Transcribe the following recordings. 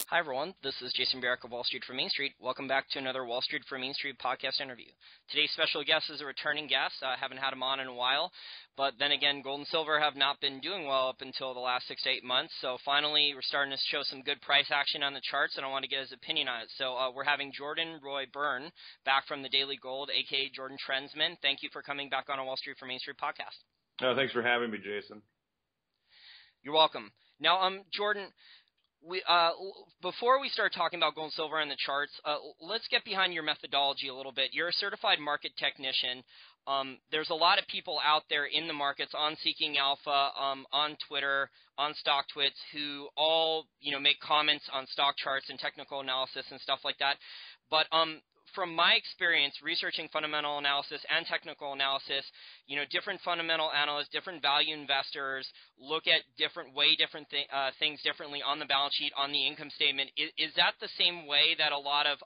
Hi, everyone. This is Jason Barrick of Wall Street for Main Street. Welcome back to another Wall Street for Main Street podcast interview. Today's special guest is a returning guest. I haven't had him on in a while, but then again, gold and silver have not been doing well up until the last 6 to 8 months. So finally, we're starting to show some good price action on the charts, and I want to get his opinion on it. So we're having Jordan Roy Byrne back from the Daily Gold, aka Jordan Trendsman. Thank you for coming back on a Wall Street for Main Street podcast. Thanks for having me, Jason. You're welcome. Now, Jordan, before we start talking about gold and silver and the charts, let's get behind your methodology a little bit. You're a certified market technician. There's a lot of people out there in the markets on Seeking Alpha, on Twitter, on StockTwits, who all make comments on stock charts and technical analysis and stuff like that. But from my experience researching fundamental analysis and technical analysis, different fundamental analysts, different value investors look at different things differently on the balance sheet, on the income statement. Is that the same way that a lot of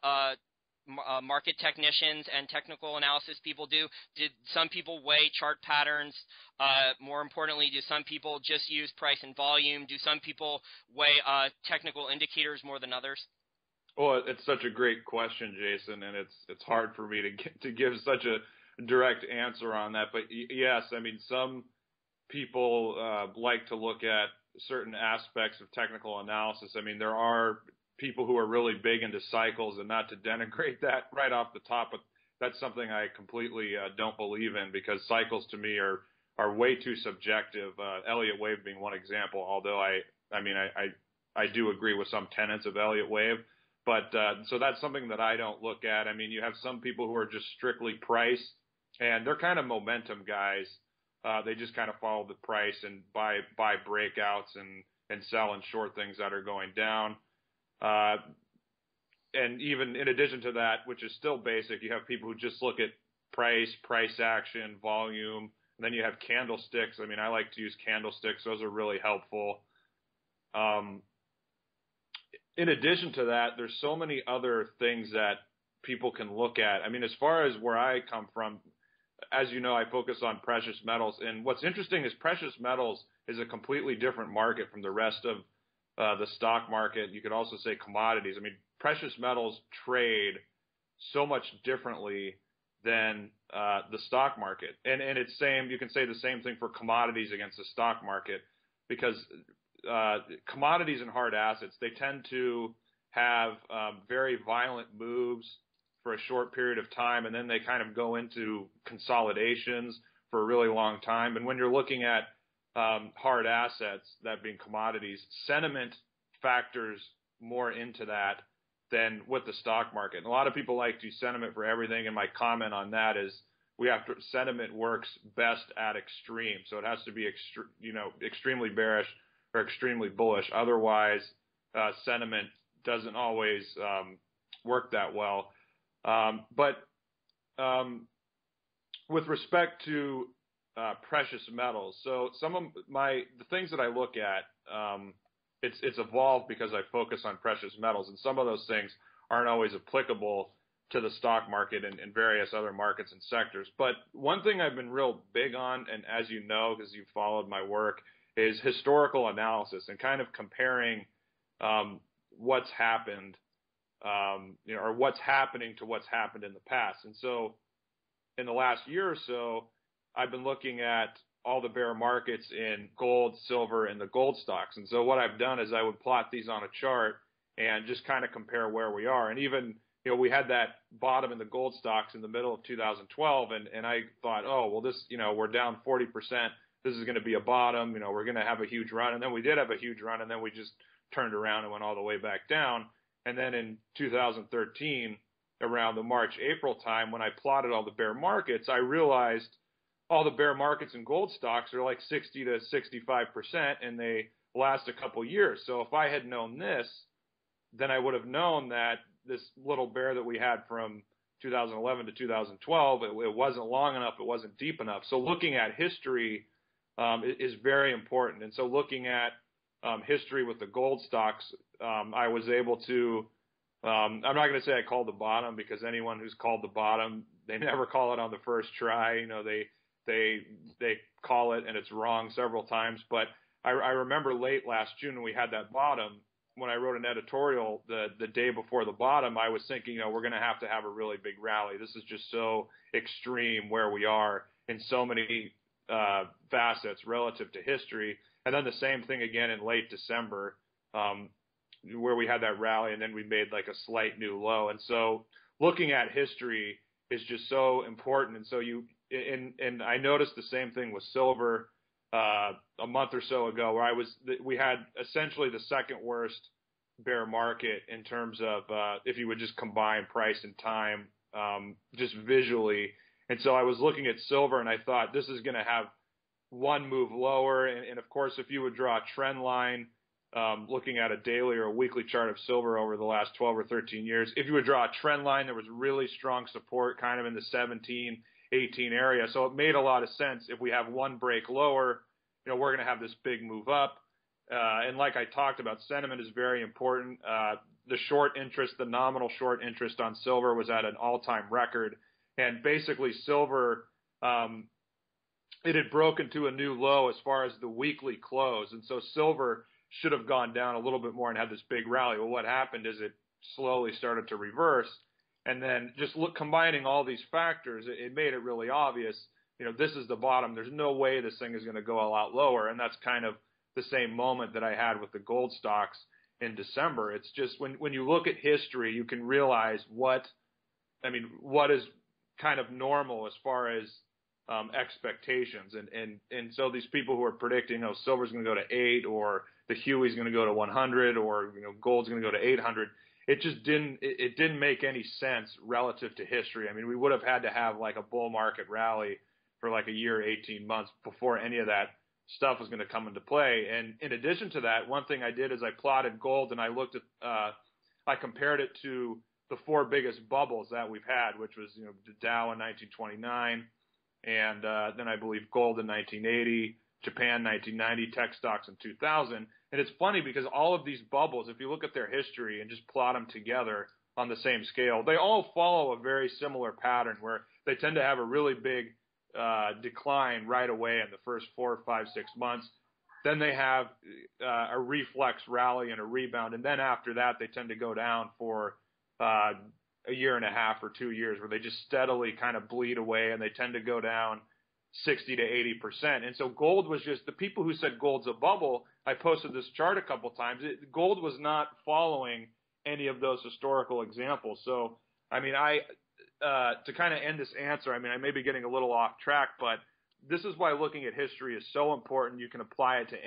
market technicians and technical analysis people do? Did some people weigh chart patterns? More importantly, do some people just use price and volume? Do some people weigh technical indicators more than others? Well, it's such a great question, Jason, and it's hard for me to give such a direct answer on that. But yes, I mean, some people like to look at certain aspects of technical analysis. I mean, there are people who are really big into cycles, and not to denigrate that right off the top, but that's something I completely don't believe in, because cycles to me are way too subjective. Elliott wave being one example, although I do agree with some tenets of Elliott wave. But so that's something that I don't look at. I mean, you have some people who are just strictly price, and they're kind of momentum guys. They just kind of follow the price and buy breakouts and sell and short things that are going down. And even in addition to that, which is still basic, you have people who just look at price action, volume, and then you have candlesticks. I mean, I like to use candlesticks. Those are really helpful. In addition to that, there's so many other things that people can look at. I mean, as far as where I come from, as you know, I focus on precious metals. And what's interesting is precious metals is a completely different market from the rest of the stock market. You could also say commodities. I mean, precious metals trade so much differently than the stock market. And it's you can say the same thing for commodities against the stock market, because commodities and hard assets, they tend to have very violent moves for a short period of time, and then they kind of go into consolidations for a really long time. And when you're looking at hard assets, that being commodities, sentiment factors more into that than with the stock market. And a lot of people like to use sentiment for everything, and my comment on that is sentiment works best at extreme. So it has to be extremely bearish or extremely bullish. Otherwise, sentiment doesn't always work that well. But with respect to precious metals, so some of the things that I look at, it's evolved because I focus on precious metals, and some of those things aren't always applicable to the stock market and various other markets and sectors. But one thing I've been real big on, and as you know, because you've followed my work, is historical analysis and kind of comparing what's happened, or what's happening to what's happened in the past. And so in the last year or so, I've been looking at all the bear markets in gold, silver, and the gold stocks. And so what I've done is I would plot these on a chart and just kind of compare where we are. And even, we had that bottom in the gold stocks in the middle of 2012, and I thought, oh, well, this, we're down 40%. This is going to be a bottom, we're going to have a huge run. And then we did have a huge run, and then we just turned around and went all the way back down. And then in 2013, around the March, April time, when I plotted all the bear markets, I realized all the bear markets in gold stocks are like 60 to 65%, and they last a couple years. So if I had known this, then I would have known that this little bear that we had from 2011 to 2012, it wasn't long enough, it wasn't deep enough. So looking at history is very important. And so looking at history with the gold stocks, I was able to, I'm not going to say I called the bottom, because anyone who's called the bottom, they never call it on the first try. They call it and it's wrong several times. But I remember late last June when we had that bottom, when I wrote an editorial the day before the bottom, I was thinking, we're going to have a really big rally. This is just so extreme where we are in so many facets relative to history. And then the same thing again in late December, where we had that rally, and then we made like a slight new low. And so looking at history is just so important. And so and I noticed the same thing with silver a month or so ago, where we had essentially the second worst bear market in terms of if you would just combine price and time, just visually. And so I was looking at silver, and I thought this is going to have one move lower. And of course, if you would draw a trend line, looking at a daily or a weekly chart of silver over the last 12 or 13 years, if you would draw a trend line, there was really strong support kind of in the 17, 18 area. So it made a lot of sense. If we have one break lower, we're going to have this big move up. And like I talked about, sentiment is very important. The short interest, the nominal short interest on silver was at an all-time record. And basically silver, it had broken to a new low as far as the weekly close. And so silver should have gone down a little bit more and had this big rally. Well, what happened is it slowly started to reverse. And then just combining all these factors, it made it really obvious, this is the bottom. There's no way this thing is going to go a lot lower. And that's kind of the same moment that I had with the gold stocks in December. It's just when you look at history, you can realize what is kind of normal as far as expectations. And so these people who are predicting, silver's going to go to 8, or the Huey's going to go to 100, or gold's going to go to 800. It just didn't make any sense relative to history. I mean, we would have had to have like a bull market rally for like a year, 18 months before any of that stuff was going to come into play. And in addition to that, one thing I did is I plotted gold, and I looked at, I compared it to the 4 biggest bubbles that we've had, which was, the Dow in 1929, and then I believe gold in 1980, Japan 1990, tech stocks in 2000. And it's funny because all of these bubbles, if you look at their history and just plot them together on the same scale, they all follow a very similar pattern where they tend to have a really big decline right away in the first 4, 5, 6 months. Then they have a reflex rally and a rebound. And then after that, they tend to go down for a year and a half or 2 years, where they just steadily kind of bleed away, and they tend to go down 60 to 80%. And so gold was just, the people who said gold's a bubble, I posted this chart a couple times. Gold was not following any of those historical examples. So, to kind of end this answer, I may be getting a little off track, but this is why looking at history is so important. You can apply it to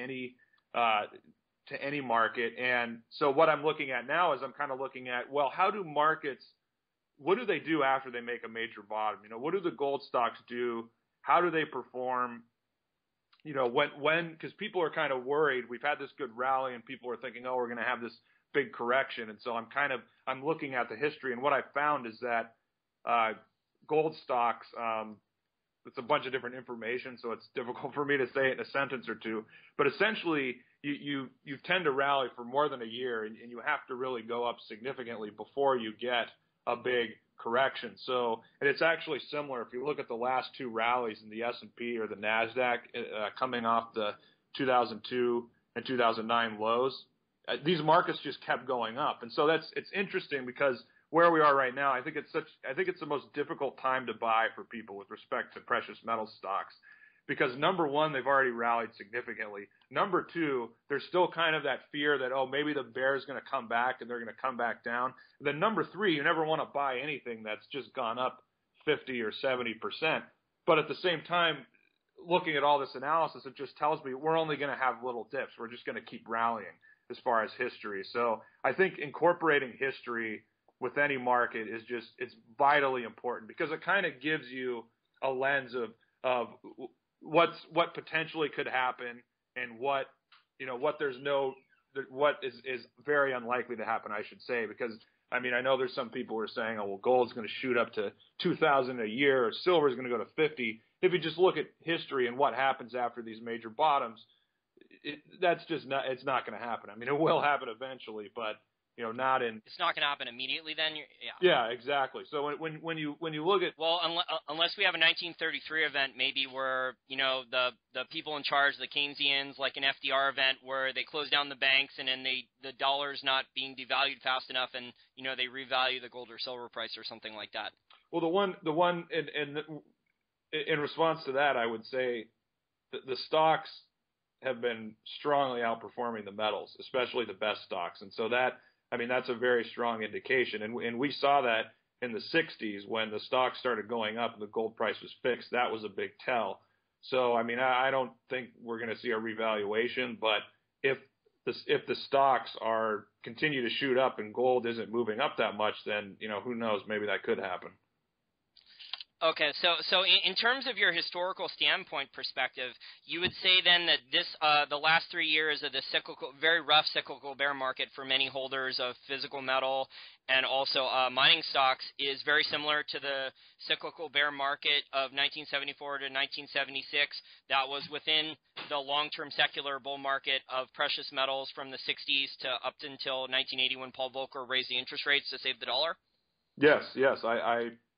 any market. And so what I'm looking at now is I'm kind of looking at, well, how do markets, what do they do after they make a major bottom? What do the gold stocks do? How do they perform? Because people are kind of worried. We've had this good rally, and people are thinking, we're going to have this big correction. And so I'm looking at the history, and what I found is that gold stocks, it's a bunch of different information, so it's difficult for me to say it in a sentence or two. But essentially, you tend to rally for more than a year, and you have to really go up significantly before you get a big correction. So, and it's actually similar. If you look at the last 2 rallies in the S&P or the NASDAQ coming off the 2002 and 2009 lows, these markets just kept going up. And so it's interesting because where we are right now, I think it's the most difficult time to buy for people with respect to precious metal stocks, because number one, they've already rallied significantly. Number two, there's still kind of that fear that, maybe the bear is going to come back and they're going to come back down. And then number three, you never want to buy anything that's just gone up 50 or 70%. But at the same time, looking at all this analysis, it just tells me we're only going to have little dips. We're just going to keep rallying as far as history. So I think incorporating history with any market is it's vitally important, because it kind of gives you a lens of what potentially could happen and what is very unlikely to happen, I should say. Because I know there's some people who are saying, gold's going to shoot up to 2,000 a year, or silver is going to go to 50. If you just look at history and what happens after these major bottoms, it's not going to happen. It will happen eventually, but not in. It's not going to happen immediately. Then, yeah. Yeah, exactly. So when you look at, well, unless we have a 1933 event, maybe where the people in charge, the Keynesians, like an FDR event, where they close down the banks and then the dollar's not being devalued fast enough, and they revalue the gold or silver price or something like that. Well, the one in response to that, I would say the stocks have been strongly outperforming the metals, especially the best stocks, and so that's a very strong indication, and we saw that in the 60s when the stocks started going up and the gold price was fixed. That was a big tell. So I don't think we're going to see a revaluation, but if the stocks continue to shoot up and gold isn't moving up that much, then who knows, maybe that could happen. Okay, so in terms of your historical standpoint perspective, you would say then that the last 3 years of the very rough cyclical bear market for many holders of physical metal and also mining stocks is very similar to the cyclical bear market of 1974 to 1976 that was within the long-term secular bull market of precious metals from the 60s to up until 1980 when Paul Volcker raised the interest rates to save the dollar? Yes,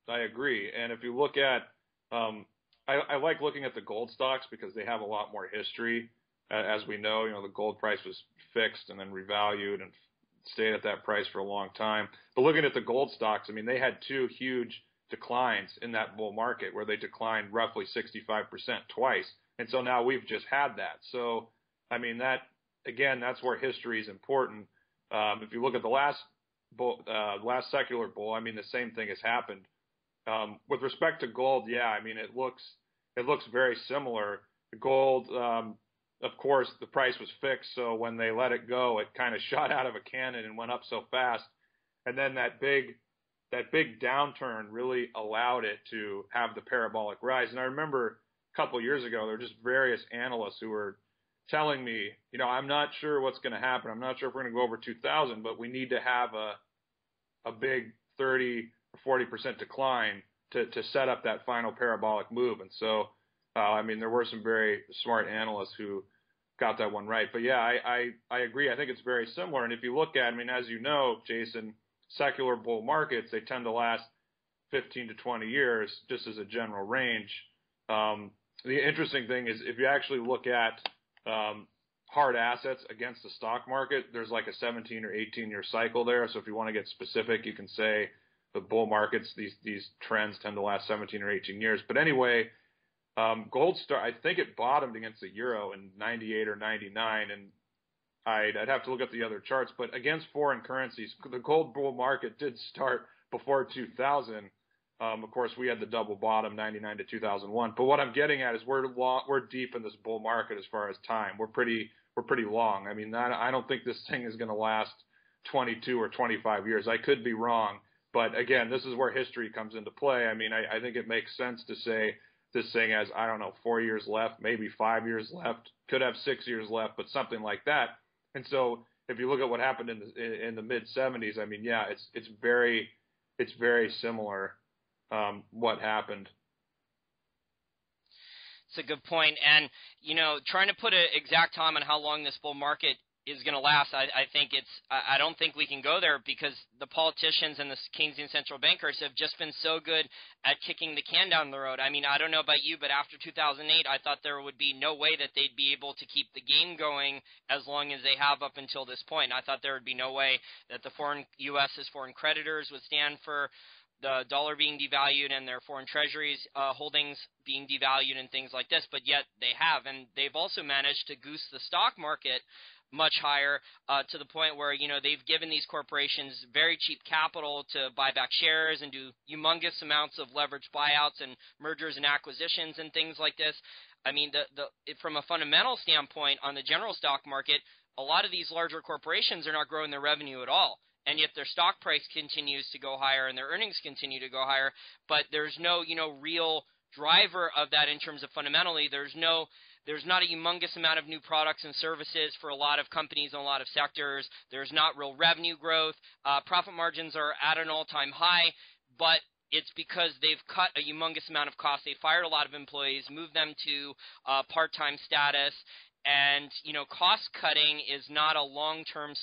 I agree. And if you look at, I like looking at the gold stocks because they have a lot more history. As we know, the gold price was fixed and then revalued and stayed at that price for a long time. But looking at the gold stocks, they had two huge declines in that bull market where they declined roughly 65% twice. And so now we've just had that. So, that's where history is important. If you look at the last secular bull, the same thing has happened. With respect to gold, it looks very similar. The gold, of course, the price was fixed, so when they let it go, it kind of shot out of a cannon and went up so fast. And then that big downturn really allowed it to have the parabolic rise. And I remember a couple of years ago, there were just various analysts who were telling me, I'm not sure what's going to happen. I'm not sure if we're going to go over 2,000, but we need to have a big 30 or 40% decline to set up that final parabolic move. And so, there were some very smart analysts who got that one right. But yeah, I agree. I think it's very similar. And if you look at, as you know, Jason, secular bull markets, they tend to last 15 to 20 years, just as a general range. The interesting thing is if you actually look at hard assets against the stock market, there's like a 17 or 18-year cycle there. So if you want to get specific, you can say the bull markets, these trends tend to last 17 or 18 years. But anyway, gold I think it bottomed against the euro in 98 or 99, and I'd have to look at the other charts. But against foreign currencies, the gold bull market did start before 2000. Of course, we had the double bottom, 99 to 2001. But what I'm getting at is we're deep in this bull market as far as time. We're pretty long. I don't think this thing is going to last 22 or 25 years. I could be wrong. But again, this is where history comes into play. I think it makes sense to say this thing has, 4 years left, maybe 5 years left, could have 6 years left, but something like that. And so if you look at what happened in the mid 70s, it's very similar what happened. It's a good point. And, trying to put an exact time on how long this bull market is going to last, I don't think we can go there because the politicians and the Keynesian central bankers have just been so good at kicking the can down the road. I don't know about you, but after 2008, I thought there would be no way that they'd be able to keep the game going as long as they have up until this point. I thought there would be no way that the U.S.'s foreign creditors would stand for the dollar being devalued and their foreign treasuries holdings being devalued and things like this, but yet they have. And they've also managed to goose the stock market much higher to the point where, they've given these corporations very cheap capital to buy back shares and do humongous amounts of leveraged buyouts and mergers and acquisitions and things like this. From a fundamental standpoint on the general stock market, a lot of these larger corporations are not growing their revenue at all. And yet their stock price continues to go higher and their earnings continue to go higher, but there's no, real driver of that in terms of fundamentally. There's not a humongous amount of new products and services for a lot of companies in a lot of sectors. There's not real revenue growth. Profit margins are at an all-time high, but it's because they've cut a humongous amount of costs. They fired a lot of employees, moved them to part-time status, and, cost cutting is not a long-term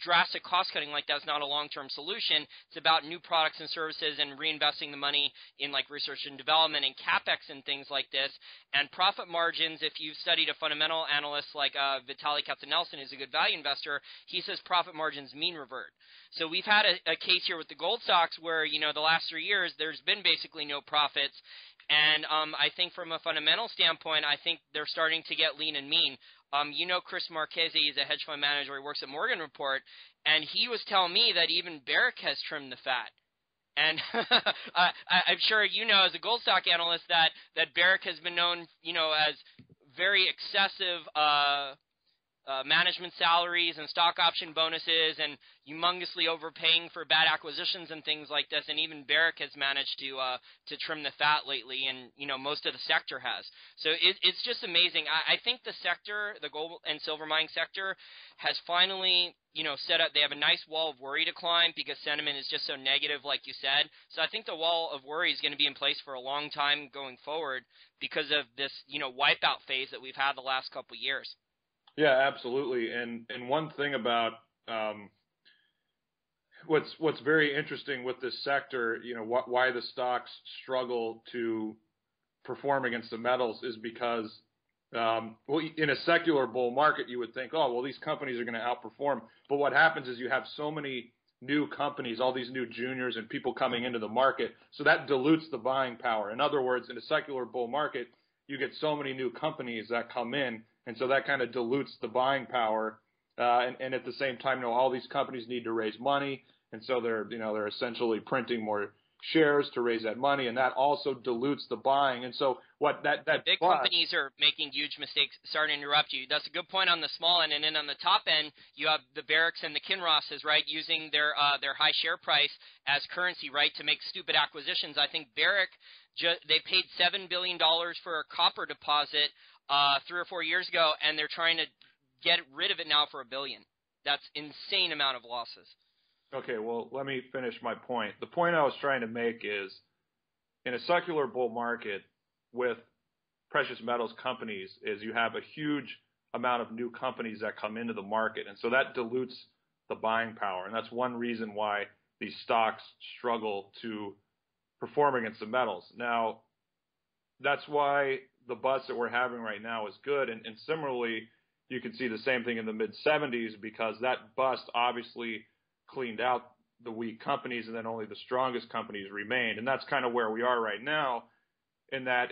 drastic cost cutting like that's not a long-term solution. It's about new products and services and reinvesting the money in like research and development and CapEx and things like this. And profit margins, if you've studied a fundamental analyst like Vitaly Katzenelson, who's a good value investor, he says profit margins mean revert. So we've had a case here with the gold stocks where, the last 3 years, there's been basically no profits. And I think from a fundamental standpoint, I think they're starting to get lean and mean. Chris Marchese is a hedge fund manager. He works at Morgan Report, and he was telling me that even Barrick has trimmed the fat. And I'm sure as a gold stock analyst that Barrick has been known, as very excessive management salaries and stock option bonuses and humongously overpaying for bad acquisitions and things like this. And even Barrick has managed to trim the fat lately, and most of the sector has. So it's just amazing. I think the sector, the gold and silver mining sector, has finally set up. They have a nice wall of worry to climb because sentiment is just so negative, like you said. So I think the wall of worry is going to be in place for a long time going forward because of this wipeout phase that we've had the last couple of years. Yeah, absolutely. And one thing about what's very interesting with this sector, why the stocks struggle to perform against the metals is because, in a secular bull market, you would think, oh, well, these companies are going to outperform. But what happens is you have so many new companies, all these new juniors and people coming into the market, so that dilutes the buying power. In other words, in a secular bull market, you get so many new companies that come in, and so that kind of dilutes the buying power. And at the same time, all these companies need to raise money, and so they're essentially printing more shares to raise that money, and that also dilutes the buying. And so what that big companies are making huge mistakes. Sorry to interrupt you. That's a good point on the small end, and then on the top end, you have the Barricks and the Kinrosses, right, using their high share price as currency, right, to make stupid acquisitions. I think Barrick they paid $7 billion for a copper deposit 3 or 4 years ago, and they're trying to get rid of it now for $1 billion. That's insane amount of losses. Okay, well, let me finish my point. The point I was trying to make is, in a secular bull market with precious metals companies, is you have a huge amount of new companies that come into the market, and so that dilutes the buying power, and that's one reason why these stocks struggle to perform against the metals. Now, that's why the bust that we're having right now is good, and similarly, you can see the same thing in the mid-'70s because that bust obviously cleaned out the weak companies, and then only the strongest companies remained. And that's kind of where we are right now, in that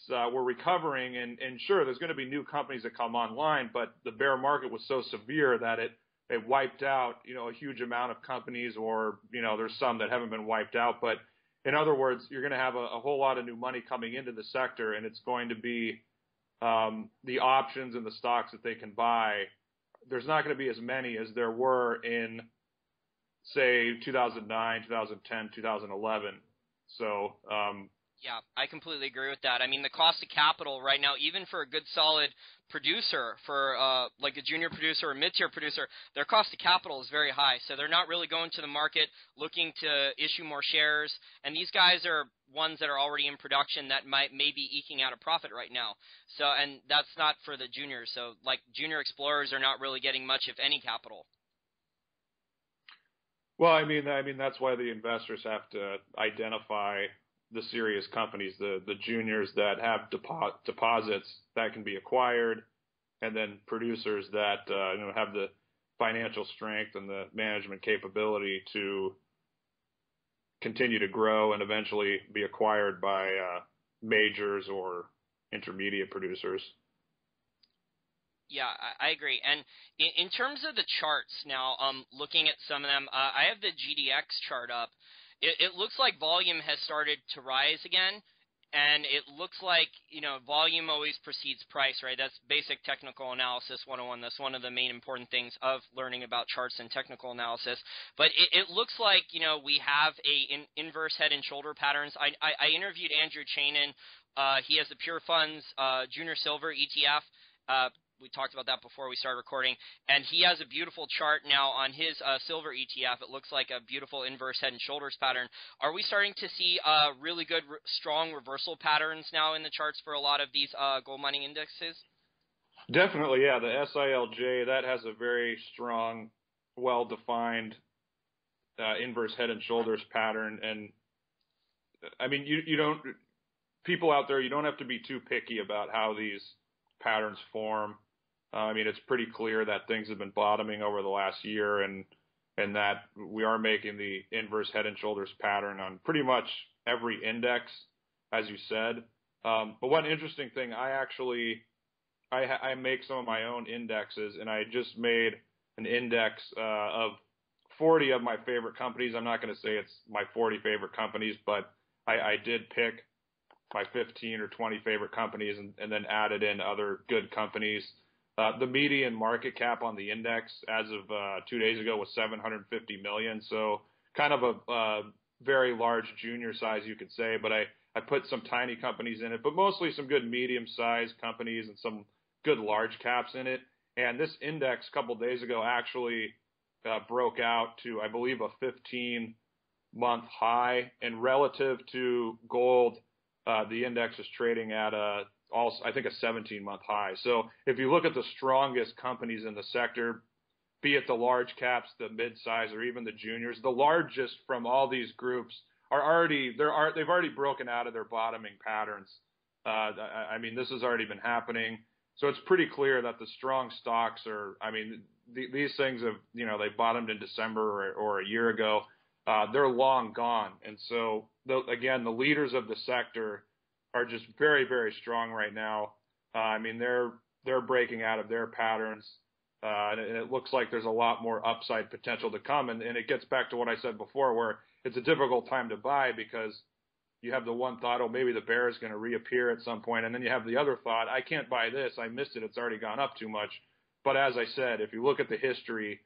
we're recovering, and sure, there's going to be new companies that come online, but the bear market was so severe that it wiped out, a huge amount of companies, or, there's some that haven't been wiped out. But in other words, you're going to have a whole lot of new money coming into the sector, and it's going to be the options and the stocks that they can buy. There's not going to be as many as there were in, say, 2009, 2010, 2011. So, yeah, I completely agree with that. I mean, the cost of capital right now, even for a good solid producer, for like a junior producer or mid-tier producer, their cost of capital is very high. So they're not really going to the market looking to issue more shares. And these guys are ones that are already in production that may be eking out a profit right now. So, and that's not for the juniors. So like junior explorers are not really getting much, if any, capital. Well, I mean that's why the investors have to identify the serious companies, the juniors that have deposits that can be acquired, and then producers that have the financial strength and the management capability to continue to grow and eventually be acquired by majors or intermediate producers. Yeah, I agree. And in terms of the charts now, looking at some of them, I have the GDX chart up. It looks like volume has started to rise again, and it looks like, volume always precedes price, right? That's basic technical analysis 101. That's one of the main important things of learning about charts and technical analysis. But it looks like, we have an inverse head and shoulder patterns. I interviewed Andrew Chanin. He has the Pure Funds Junior Silver ETF. We talked about that before we started recording, and he has a beautiful chart now on his silver ETF. It looks like a beautiful inverse head and shoulders pattern. Are we starting to see really good, strong reversal patterns now in the charts for a lot of these gold mining indexes? Definitely, yeah. The SILJ, that has a very strong well-defined inverse head and shoulders pattern. And I mean, you don't, people out there, you don't have to be too picky about how these patterns form. I mean, it's pretty clear that things have been bottoming over the last year, and that we are making the inverse head and shoulders pattern on pretty much every index, as you said. But one interesting thing, I make some of my own indexes, and I just made an index of 40 of my favorite companies. I'm not going to say it's my 40 favorite companies, but I did pick my 15 or 20 favorite companies and then added in other good companies. The median market cap on the index as of 2 days ago was $750 million. So kind of a very large junior size, you could say, but I put some tiny companies in it, but mostly some good medium-sized companies and some good large caps in it. And this index a couple days ago actually broke out to, I believe, a 15-month high. And relative to gold, the index is trading at I think a 17-month high. So if you look at the strongest companies in the sector, be it the large caps, the mid-size, or even the juniors, the largest from all these groups they've already broken out of their bottoming patterns. I mean, this has already been happening. So it's pretty clear that the strong stocks are, I mean, these things have, they bottomed in December or a year ago. They're long gone. And so, again, the leaders of the sector are just very, very strong right now. I mean, they're breaking out of their patterns, and it looks like there's a lot more upside potential to come. And it gets back to what I said before, where it's a difficult time to buy because you have the one thought, oh, maybe the bear is going to reappear at some point, and then you have the other thought, I can't buy this, I missed it, it's already gone up too much. But as I said, if you look at the history,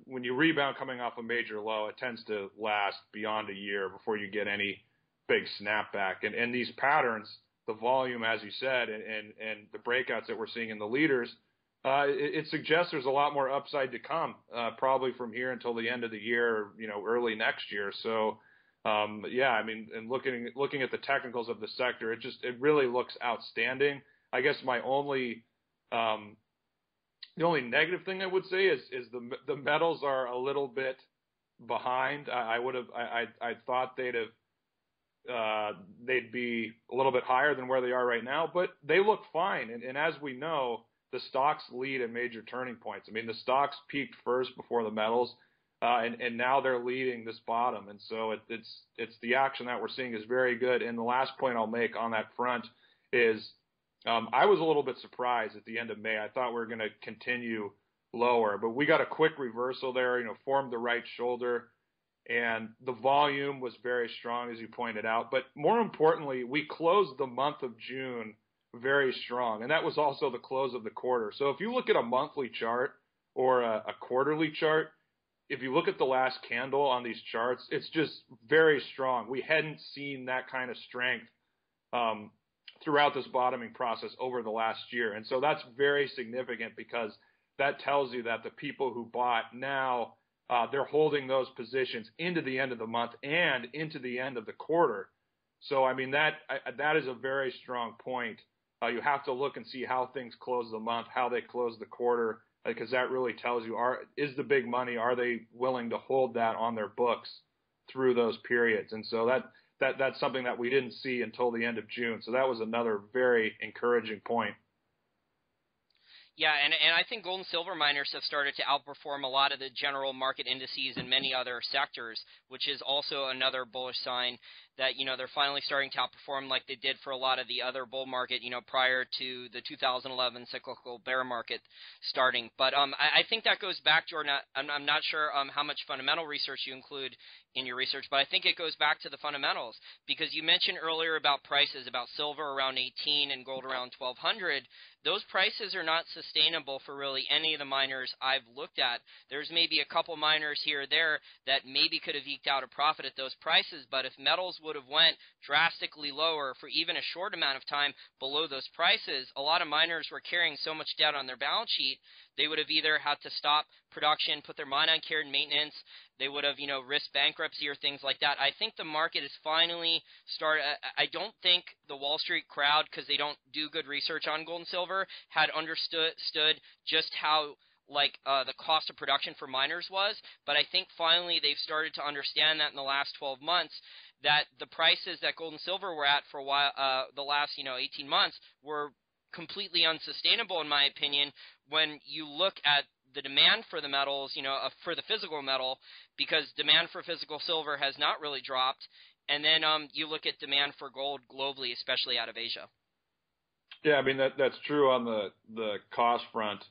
when you rebound coming off a major low, it tends to last beyond a year before you get any big snapback. And these patterns, the volume, as you said, and the breakouts that we're seeing in the leaders, it suggests there's a lot more upside to come, probably from here until the end of the year, early next year. So, yeah, I mean, and looking at the technicals of the sector, it really looks outstanding. I guess my the only negative thing I would say is the metals are a little bit behind. I thought they'd be a little bit higher than where they are right now, but they look fine. And as we know, the stocks lead at major turning points. I mean, the stocks peaked first before the metals, and now they're leading this bottom. And so it's the action that we're seeing is very good. And the last point I'll make on that front is I was a little bit surprised at the end of May. I thought we were going to continue lower, but we got a quick reversal there, formed the right shoulder, and the volume was very strong, as you pointed out. But more importantly, we closed the month of June very strong, and that was also the close of the quarter. So if you look at a monthly chart or a quarterly chart, if you look at the last candle on these charts, it's just very strong. We hadn't seen that kind of strength throughout this bottoming process over the last year. And so that's very significant because that tells you that the people who bought now, they're holding those positions into the end of the month and into the end of the quarter. So, I mean, that is a very strong point. You have to look and see how things close the month, how they close the quarter, because that really tells you, is the big money, are they willing to hold that on their books through those periods? And so that's something that we didn't see until the end of June. So that was another very encouraging point. Yeah, and I think gold and silver miners have started to outperform a lot of the general market indices in many other sectors, which is also another bullish sign that, they're finally starting to outperform like they did for a lot of the other bull market, prior to the 2011 cyclical bear market starting. But I think that goes back, Jordan. I'm not sure how much fundamental research you include in your research, but I think it goes back to the fundamentals, because you mentioned earlier about prices, about silver around 18 and gold around 1200. Those prices are not sustainable for really any of the miners I've looked at. There's maybe a couple miners here or there that maybe could have eked out a profit at those prices, but if metals would have went drastically lower for even a short amount of time below those prices, a lot of miners were carrying so much debt on their balance sheet, they would have either had to stop production, put their mine on care and maintenance, they would have, risked bankruptcy or things like that. I think the market is finally started. I don't think the Wall Street crowd, because they don't do good research on gold and silver, had understood just how like the cost of production for miners was, but I think finally they've started to understand that in the last 12 months, that the prices that gold and silver were at for a while, the last 18 months, were completely unsustainable in my opinion. When you look at the demand for the metals, for the physical metal, because demand for physical silver has not really dropped, and then you look at demand for gold globally, especially out of Asia. Yeah, I mean that's true on the cost front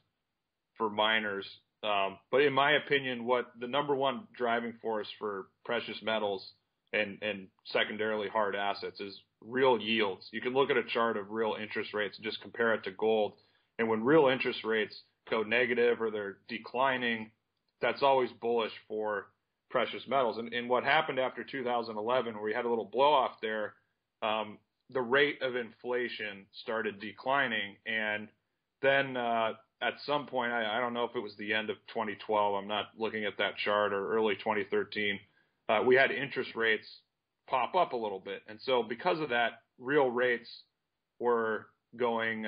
for miners. But in my opinion, what the number one driving force for precious metals and secondarily hard assets is real yields. You can look at a chart of real interest rates and just compare it to gold. And when real interest rates go negative or they're declining, that's always bullish for precious metals. And what happened after 2011, where we had a little blow off there, the rate of inflation started declining. And then at some point, I don't know if it was the end of 2012, I'm not looking at that chart, or early 2013, we had interest rates pop up a little bit. And so because of that, real rates were going,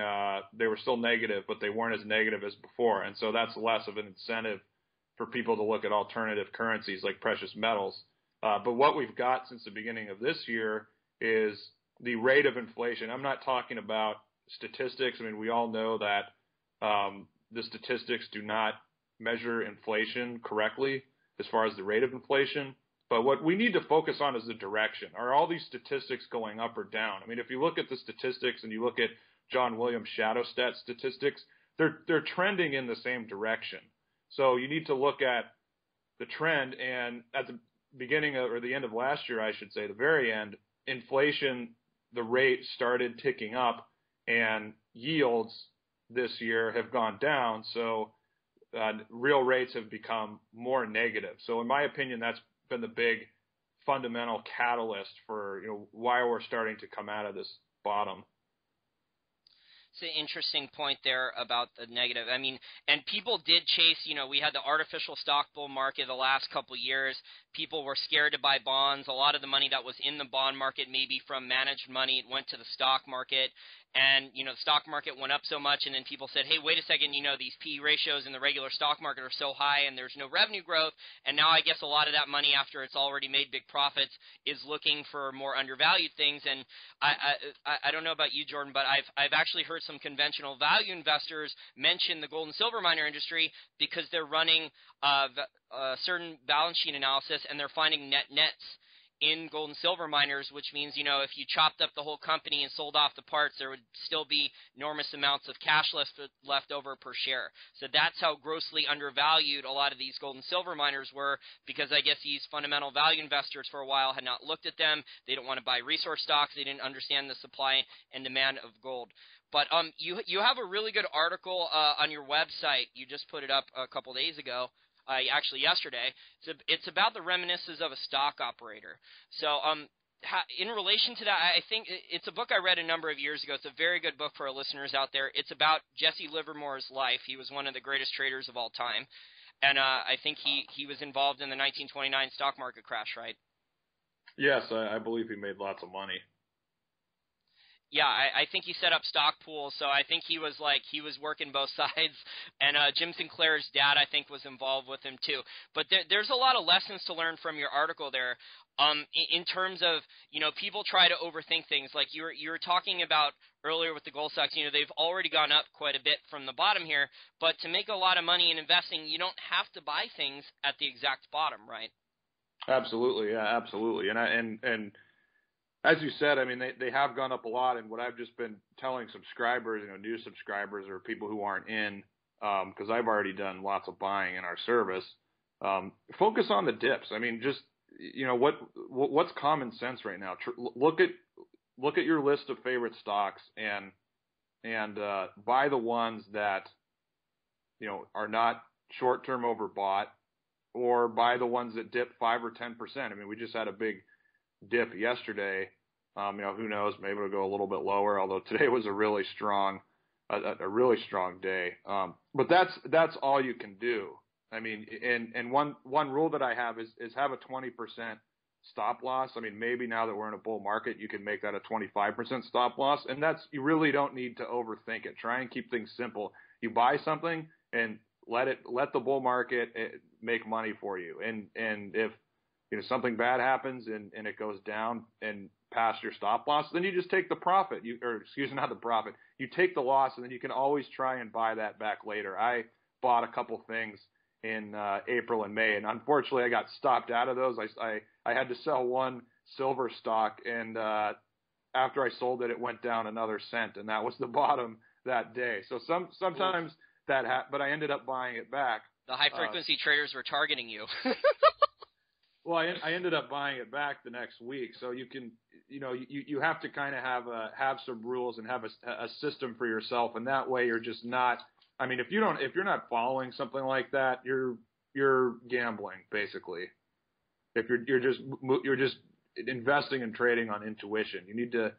they were still negative, but they weren't as negative as before. And so that's less of an incentive for people to look at alternative currencies like precious metals. But what we've got since the beginning of this year is the rate of inflation. I'm not talking about statistics. I mean, we all know that the statistics do not measure inflation correctly as far as the rate of inflation. But what we need to focus on is the direction. Are all these statistics going up or down? I mean, if you look at the statistics and you look at John Williams' shadow stat statistics, they're trending in the same direction. So you need to look at the trend. And at the beginning of, or the end of last year, I should say, the very end, inflation, the rate started ticking up, and yields this year have gone down. So real rates have become more negative. So in my opinion, that's been the big fundamental catalyst for why we're starting to come out of this bottom. It's an interesting point there about the negative. I mean, and people did chase, we had the artificial stock bull market the last couple of years. People were scared to buy bonds. A lot of the money that was in the bond market, maybe from managed money, it went to the stock market. And, the stock market went up so much, and then people said, hey, wait a second, these P ratios in the regular stock market are so high and there's no revenue growth. And now I guess a lot of that money, after it's already made big profits, is looking for more undervalued things. And I don't know about you, Jordan, but I've actually heard some conventional value investors mention the gold and silver miner industry because they're running a certain balance sheet analysis, and they're finding net nets in gold and silver miners, which means, if you chopped up the whole company and sold off the parts, there would still be enormous amounts of cash left over per share. So that's how grossly undervalued a lot of these gold and silver miners were, because I guess these fundamental value investors for a while had not looked at them. They don't want to buy resource stocks. They didn't understand the supply and demand of gold. But you have a really good article on your website. You just put it up a couple days ago. Actually yesterday. It's about the reminiscences of a stock operator. So in relation to that, I think it's a book I read a number of years ago. It's a very good book for our listeners out there. It's about Jesse Livermore's life. He was one of the greatest traders of all time. And I think he was involved in the 1929 stock market crash, right? Yes, I believe he made lots of money. Yeah, I think he set up stock pools, so I think he was working both sides. And Jim Sinclair's dad, I think, was involved with him too. But there's a lot of lessons to learn from your article there. In terms of, people try to overthink things. Like you were talking about earlier with the gold stocks, they've already gone up quite a bit from the bottom here. But to make a lot of money in investing, you don't have to buy things at the exact bottom, right? Absolutely, yeah, absolutely. And as you said, I mean, they have gone up a lot, and what I've just been telling subscribers, new subscribers or people who aren't in, because I've already done lots of buying in our service, focus on the dips. I mean, just, what's common sense right now? Look at your list of favorite stocks and buy the ones that, are not short-term overbought, or buy the ones that dip 5 or 10%. I mean, we just had a big dip yesterday. Who knows? Maybe it'll go a little bit lower. Although today was a really strong day. But that's all you can do. I mean, and one rule that I have is have a 20% stop loss. I mean, maybe now that we're in a bull market, you can make that a 25% stop loss, and you really don't need to overthink it. Try and keep things simple. You buy something, and let the bull market make money for you. And if something bad happens and it goes down and past your stop loss, then you just take the profit. Not the profit. You take the loss, and then you can always try and buy that back later. I bought a couple things in April and May, and unfortunately, I got stopped out of those. I had to sell one silver stock, and after I sold it, it went down another cent, and that was the bottom that day. So sometimes but I ended up buying it back. The high frequency traders were targeting you. Well, I ended up buying it back the next week. So you can, you have to kind of have some rules and have a system for yourself, and that way you're just not. I mean, if you're not following something like that, you're gambling basically. If you're just investing and trading on intuition, you need to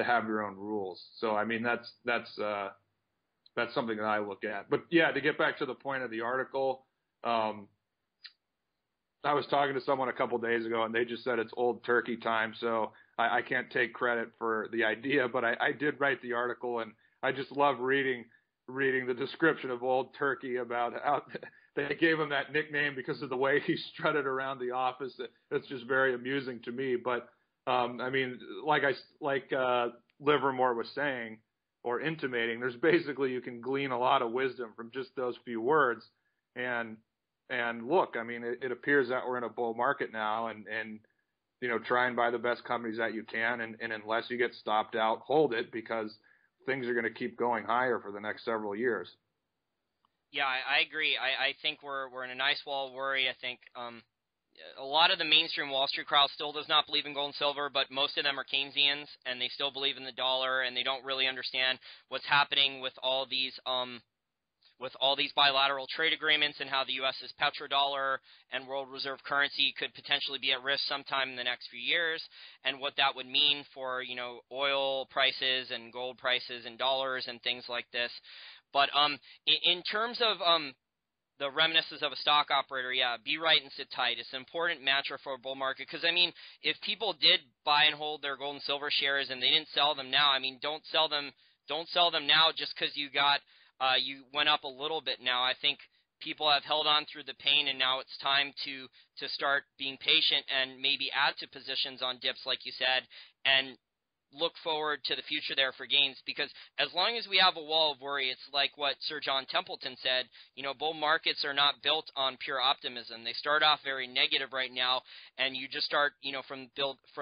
have your own rules. So I mean, that's something that I look at. But yeah, to get back to the point of the article. I was talking to someone a couple days ago, and they just said it's old turkey time, so I can't take credit for the idea, but I did write the article, and I just love reading the description of old turkey about how they gave him that nickname because of the way he strutted around the office. It's just very amusing to me. But I mean, like Livermore was saying or intimating, there's basically you can glean a lot of wisdom from just those few words. And look, I mean, it appears that we're in a bull market now, and try and buy the best companies that you can, and unless you get stopped out, hold it, because things are going to keep going higher for the next several years. Yeah, I agree. I think we're in a nice wall of worry. I think a lot of the mainstream Wall Street crowd still does not believe in gold and silver, but most of them are Keynesians, and they still believe in the dollar, and they don't really understand what's happening with all these bilateral trade agreements and how the U.S.'s petrodollar and world reserve currency could potentially be at risk sometime in the next few years, and what that would mean for, oil prices and gold prices and dollars and things like this. But in terms of the reminiscence of a stock operator, yeah, be right and sit tight. It's an important mantra for a bull market because, I mean, if people did buy and hold their gold and silver shares and they didn't sell them now, I mean, don't sell them now just because you went up a little bit now. I think people have held on through the pain, and now it's time to start being patient and maybe add to positions on dips, like you said, and look forward to the future there for gains, because as long as we have a wall of worry, it's like what Sir John Templeton said, bull markets are not built on pure optimism. They start off very negative right now, and you just start, from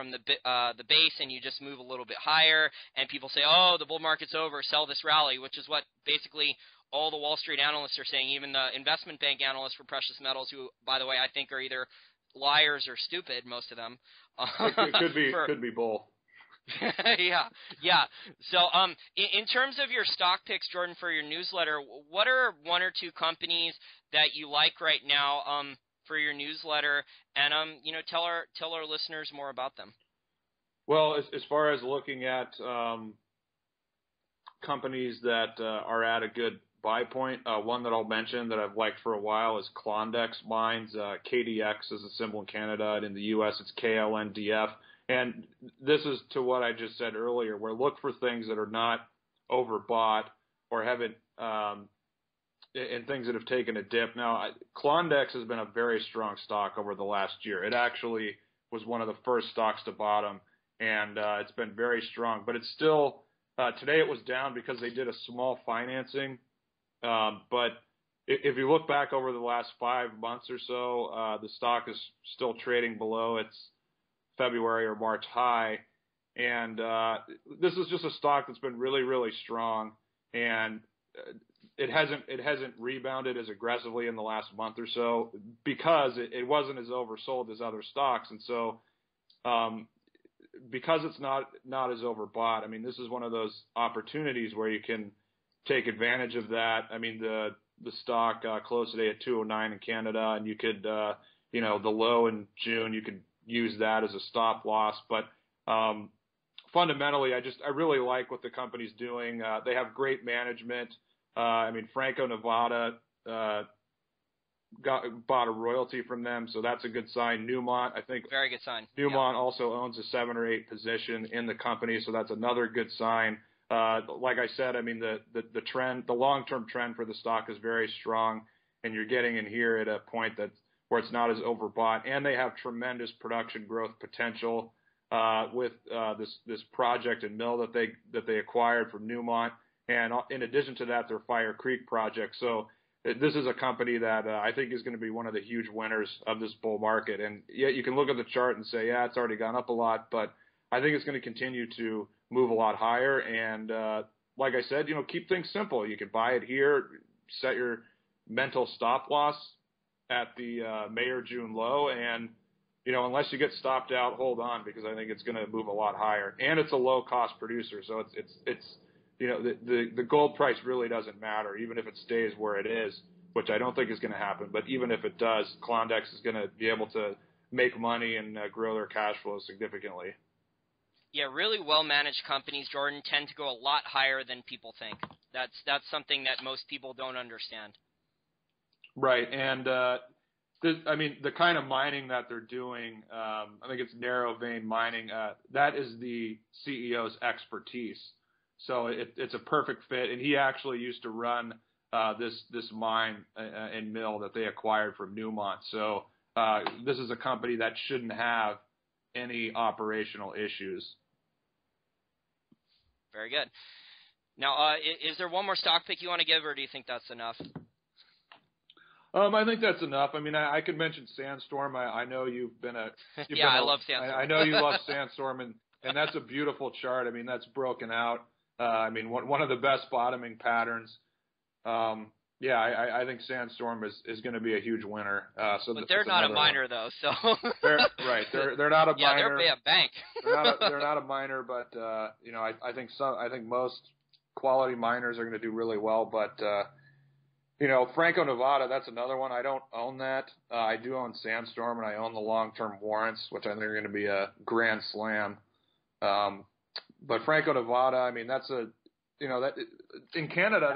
the base, and you just move a little bit higher, and people say, oh, the bull market's over, sell this rally, which is what basically all the Wall Street analysts are saying, even the investment bank analysts for precious metals, who, by the way, I think are either liars or stupid, most of them. It could be both. Yeah. So, in terms of your stock picks, Jordan, for your newsletter, what are one or two companies that you like right now, for your newsletter, and tell our listeners more about them. Well, as far as looking at companies that are at a good buy point, one that I'll mention that I've liked for a while is Klondex Mines. KDX is a symbol in Canada, and in the U.S. it's KLNDF. And this is to what I just said earlier, where look for things that are not overbought or haven't, and things that have taken a dip. Now, Klondex has been a very strong stock over the last year. It actually was one of the first stocks to bottom, and it's been very strong. But it's still, today it was down because they did a small financing. But if you look back over the last 5 months or so, the stock is still trading below its February or March high, and this is just a stock that's been really, really strong, and it hasn't rebounded as aggressively in the last month or so because it wasn't as oversold as other stocks, and so because it's not as overbought, I mean, this is one of those opportunities where you can take advantage of that. I mean, the stock closed today at 209 in Canada, and you could the low in June, you could use that as a stop loss. But fundamentally, I really like what the company's doing. They have great management. I mean, Franco-Nevada bought a royalty from them, so that's a good sign. Newmont, I think, very good sign. Newmont also owns a 7 or 8 position in the company, so that's another good sign. Like I said, I mean, the trend, the long-term trend for the stock is very strong. and you're getting in here at a point where it's not as overbought, and they have tremendous production growth potential with this project and mill that they acquired from Newmont, and in addition to that, their Fire Creek project. So this is a company that I think is going to be one of the huge winners of this bull market. And yet you can look at the chart and say, yeah, it's already gone up a lot, but I think it's going to continue to move a lot higher. And like I said, keep things simple. You can buy it here, set your mental stop loss at the May or June low, and unless you get stopped out, hold on, because I think it's going to move a lot higher. And it's a low cost producer, so it's the gold price really doesn't matter, even if it stays where it is, which I don't think is going to happen. But even if it does, Klondex is going to be able to make money and grow their cash flow significantly. Yeah, really well-managed companies, Jordan, tend to go a lot higher than people think. That's something that most people don't understand. Right, and the kind of mining that they're doing, I think it's narrow vein mining. That is the CEO's expertise. So it's a perfect fit, and he actually used to run this mine and mill that they acquired from Newmont. So this is a company that shouldn't have any operational issues. Very good. Now, is there one more stock pick you want to give, or do you think that's enough? I think that's enough. I mean, I could mention Sandstorm. I know you've been a I love Sandstorm. I know you love Sandstorm, and that's a beautiful chart. I mean, that's broken out. One of the best bottoming patterns. I think Sandstorm is going to be a huge winner. But they're not a miner, though. So right, they're not a miner. They're a bank. they're not a miner, but I think most quality miners are going to do really well. But Franco-Nevada, that's another one. I don't own that. I do own Sandstorm, and I own the long-term warrants, which I think are going to be a grand slam. But Franco-Nevada, I mean, that's that in Canada,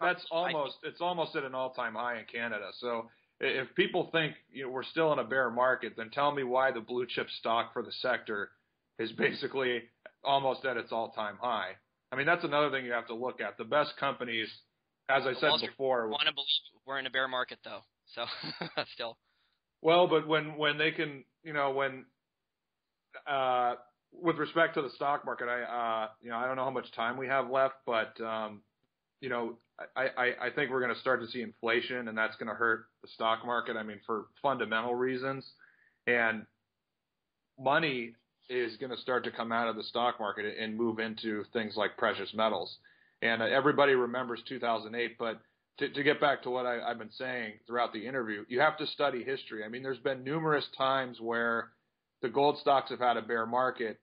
that's almost at an all-time high in Canada. So if people think we're still in a bear market, then tell me why the blue chip stock for the sector is basically almost at its all-time high. I mean, that's another thing you have to look at. The best companies, as I said before, want to believe we're in a bear market, though. So still. Well, but when they can, with respect to the stock market, I don't know how much time we have left, but I think we're going to start to see inflation, and that's going to hurt the stock market. I mean, for fundamental reasons, and money is going to start to come out of the stock market and move into things like precious metals. And everybody remembers 2008, but to get back to what I've been saying throughout the interview, you have to study history. I mean, there's been numerous times where the gold stocks have had a bear market,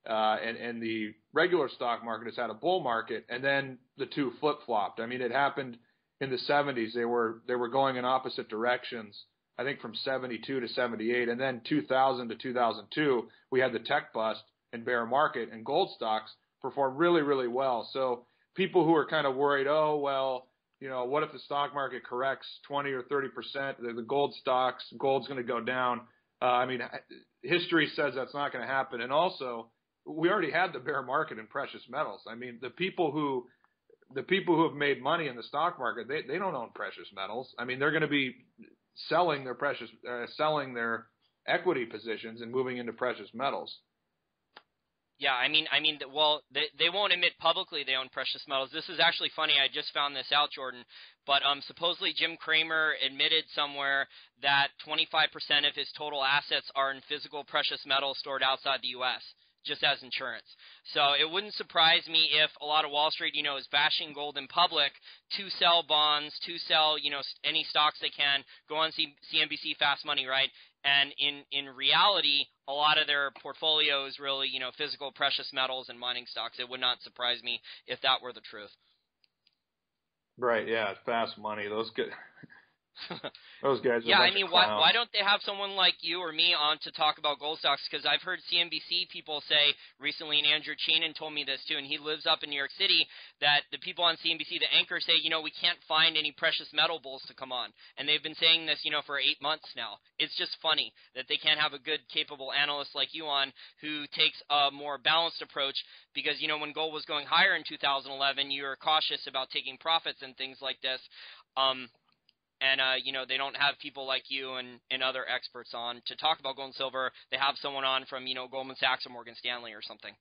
and the regular stock market has had a bull market, and then the two flip-flopped. I mean, it happened in the 70s. They were going in opposite directions, I think from 72 to 78, and then 2000 to 2002, we had the tech bust and bear market, and gold stocks performed really, really well. So people who are kind of worried, what if the stock market corrects 20 or 30%, the gold's going to go down. History says that's not going to happen. And also, we already had the bear market in precious metals. I mean, the people who have made money in the stock market, they don't own precious metals. I mean, they're going to be selling their equity positions and moving into precious metals. Yeah, they won't admit publicly they own precious metals. This is actually funny. I just found this out, Jordan. But supposedly Jim Cramer admitted somewhere that 25% of his total assets are in physical precious metals stored outside the U.S., just as insurance. So it wouldn't surprise me if a lot of Wall Street, is bashing gold in public to sell bonds, to sell, any stocks they can, go on CNBC Fast Money, right? And in reality, a lot of their portfolio is really, physical precious metals and mining stocks. It would not surprise me if that were the truth. Right, yeah, Fast Money. Those guys. Yeah, why don't they have someone like you or me on to talk about gold stocks? Because I've heard CNBC people say recently, and Andrew Chanin told me this too, and he lives up in New York City, that the people on CNBC, the anchors, say, we can't find any precious metal bulls to come on. And they've been saying this, for 8 months now. It's just funny that they can't have a good, capable analyst like you on who takes a more balanced approach because, when gold was going higher in 2011, you were cautious about taking profits and things like this. and they don't have people like you and other experts on to talk about gold and silver. They have someone on from Goldman Sachs or Morgan Stanley or something.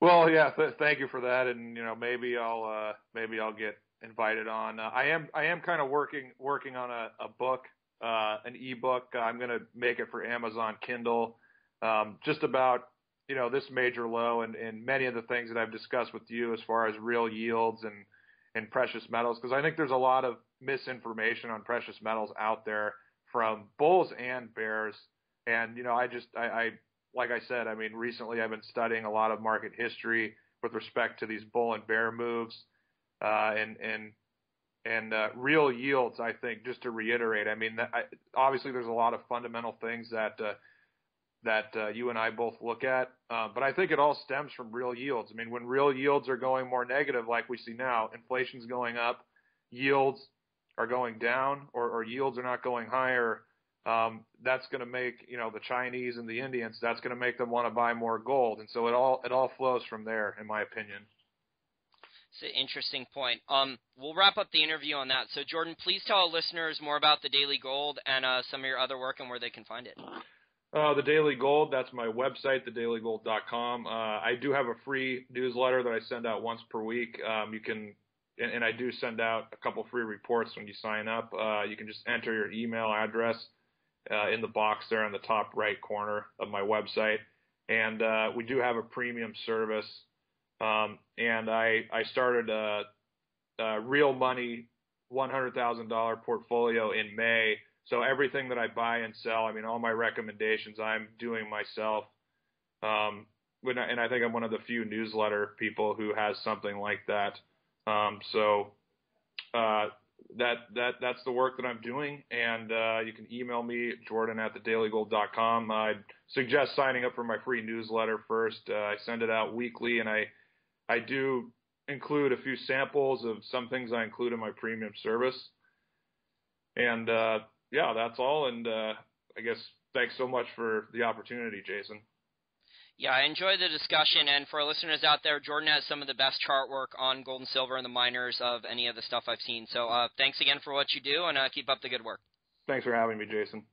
Well, yeah, thank you for that, and maybe I'll get invited on. I am kind of working on a book, an ebook. I'm going to make it for Amazon Kindle, just about this major low and many of the things that I've discussed with you as far as real yields and precious metals, because I think there's a lot of misinformation on precious metals out there from bulls and bears, and I like I said, I mean, recently I've been studying a lot of market history with respect to these bull and bear moves, and real yields. I think, just to reiterate, I mean, obviously there's a lot of fundamental things that you and I both look at, but I think it all stems from real yields. I mean, when real yields are going more negative, like we see now, inflation's going up, yields are going down, or yields are not going higher. That's going to make the Chinese and the Indians. That's going to make them want to buy more gold, and so it all flows from there, in my opinion. It's an interesting point. We'll wrap up the interview on that. So, Jordan, please tell our listeners more about the Daily Gold and some of your other work and where they can find it. The Daily Gold, that's my website, thedailygold.com. I do have a free newsletter that I send out once per week. You can, and I do send out a couple free reports when you sign up. You can just enter your email address in the box there on the top right corner of my website. And we do have a premium service. And I started a real money $100,000 portfolio in May. So everything that I buy and sell, I mean, all my recommendations, I'm doing myself. And I think I'm one of the few newsletter people who has something like that. That's the work that I'm doing. And you can email me, jordan@thedailygold.com. I'd suggest signing up for my free newsletter first. I send it out weekly, and I do include a few samples of some things I include in my premium service. And yeah, that's all. And I guess thanks so much for the opportunity, Jason. Yeah, I enjoyed the discussion. And for our listeners out there, Jordan has some of the best chart work on gold and silver and the miners of any of the stuff I've seen. So thanks again for what you do, and keep up the good work. Thanks for having me, Jason.